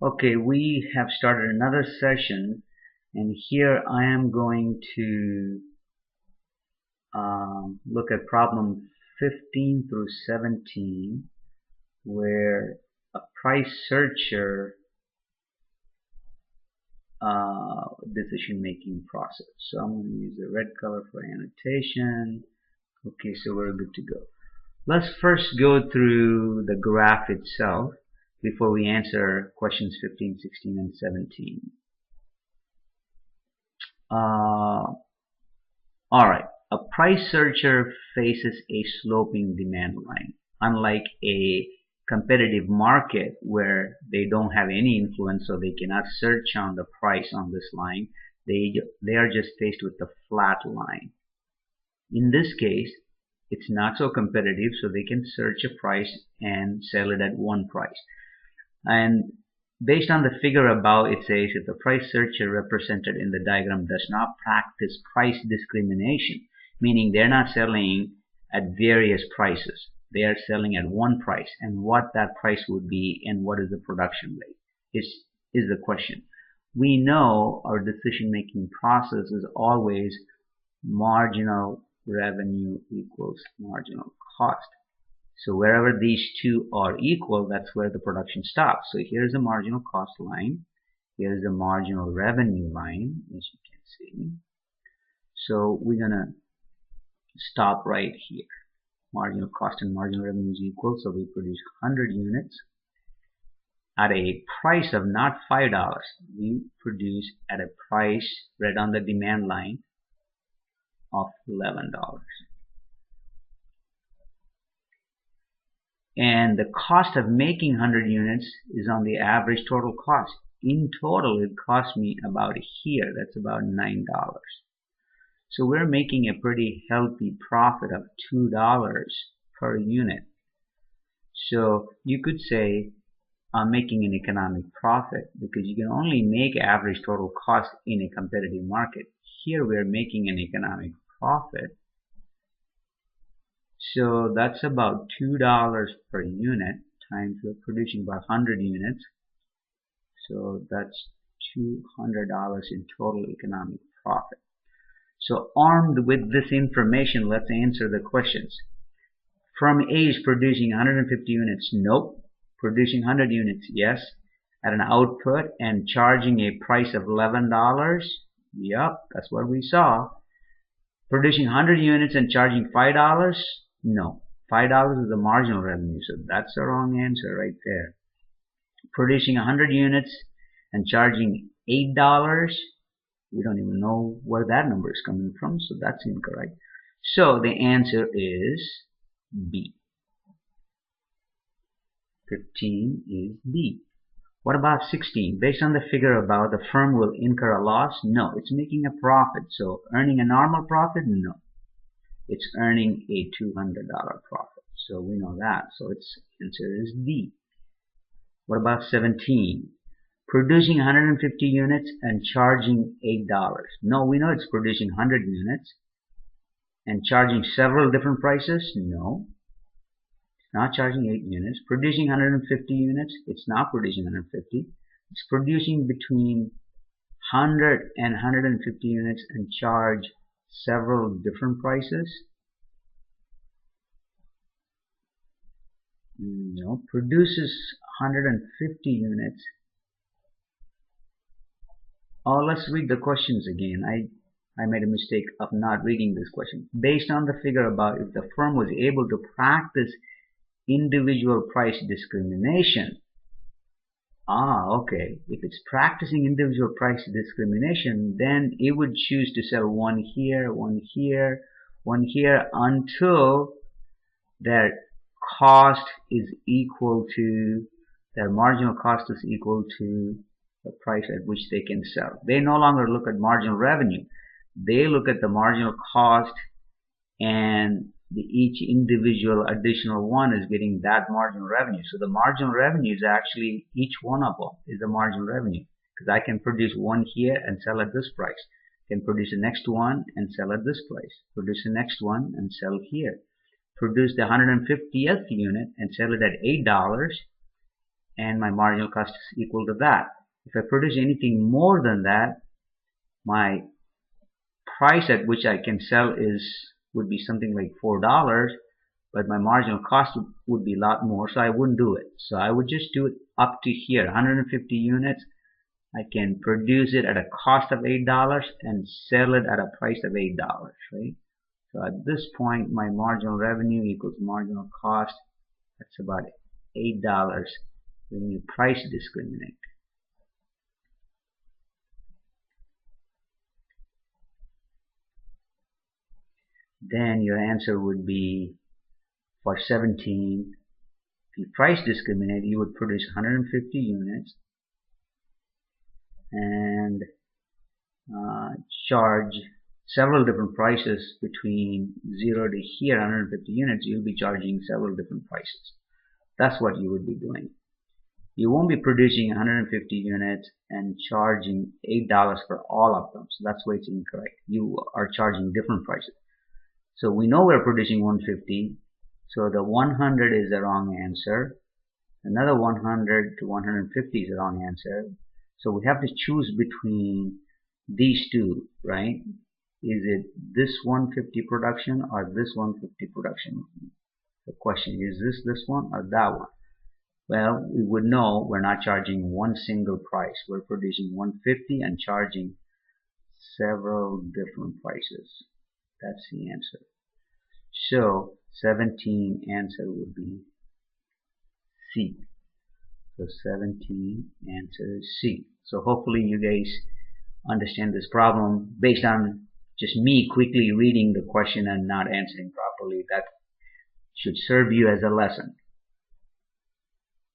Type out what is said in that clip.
Okay, we have started another session, and here I am going to look at problem 15 through 17, where a price searcher decision-making process. So I'm going to use the red color for annotation. Okay, so we're good to go. Let's first go through the graph itself before we answer questions 15, 16, and 17. Alright, a price searcher faces a sloping demand line. Unlike a competitive market where they don't have any influence, so they cannot search on the price on this line, they are just faced with the flat line. In this case, it's not so competitive, so they can search a price and sell it at one price. And based on the figure above, it says if the price searcher represented in the diagram does not practice price discrimination, meaning they're not selling at various prices, they are selling at one price, and what that price would be and what is the production rate is the question. We know our decision-making process is always marginal revenue equals marginal cost. So wherever these two are equal, that's where the production stops. So here's the marginal cost line. Here's the marginal revenue line, as you can see. So we're going to stop right here. Marginal cost and marginal revenue is equal, so we produce 100 units at a price of not $5. We produce at a price right on the demand line of $11. And the cost of making 100 units is on the average total cost. In total, it cost me about here, that's about $9. So we're making a pretty healthy profit of $2 per unit. So you could say I'm making an economic profit because you can only make average total cost in a competitive market. Here we're making an economic profit. So that's about $2 per unit times we're producing about 100 units. So that's $200 in total economic profit. So armed with this information, let's answer the questions. From A is producing 150 units? Nope. Producing 100 units? Yes. At an output and charging a price of $11? Yep, that's what we saw. Producing 100 units and charging $5? No. $5 is the marginal revenue, so that's the wrong answer right there. Producing 100 units and charging $8? We don't even know where that number is coming from, so that's incorrect. So the answer is B. 15 is B. What about 16? Based on the figure above, the firm will incur a loss? No, it's making a profit. So earning a normal profit? No. It's earning a $200 profit. So we know that. So its answer is D. What about 17? Producing 150 units and charging $8. No, we know it's producing 100 units and charging several different prices. No, it's not charging 8 units. Producing 150 units, it's not producing 150. It's producing between 100 and 150 units and charge several different prices. No, produces 150 units. Oh, let's read the questions again. I made a mistake of not reading this question. Based on the figure above, if the firm was able to practice individual price discrimination. Okay. If it's practicing individual price discrimination, then it would choose to sell one here, one here, one here until their cost is equal to, their marginal cost is equal to the price at which they can sell. They no longer look at marginal revenue. They look at the marginal cost, and each individual additional one is getting that marginal revenue. So the marginal revenue is actually, each one of them is the marginal revenue, because I can produce one here and sell at this price. I can produce the next one and sell at this price. Produce the next one and sell here. Produce the 150th unit and sell it at $8. and my marginal cost is equal to that. If I produce anything more than that, my price at which I can sell would be something like $4, but my marginal cost would be a lot more, so I wouldn't do it. So I would just do it up to here, 150 units. I can produce it at a cost of $8 and sell it at a price of $8, right? So at this point, my marginal revenue equals marginal cost. That's about $8 when you price discriminate. Then your answer would be for 17. If you price discriminate, you would produce 150 units and charge several different prices between 0 to here, 150 units. You'll be charging several different prices. That's what you would be doing. You won't be producing 150 units and charging $8 for all of them. So that's why it's incorrect. You are charging different prices. So we know we're producing 150. So the 100 is the wrong answer. Another 100 to 150 is the wrong answer. So we have to choose between these two, right? Is it this 150 production or this 150 production? The question is this one or that one? Well, we would know we're not charging one single price. We're producing 150 and charging several different prices. That's the answer. So 17 answer would be C. So 17 answer is C. So hopefully you guys understand this problem based on just me quickly reading the question and not answering properly. That should serve you as a lesson.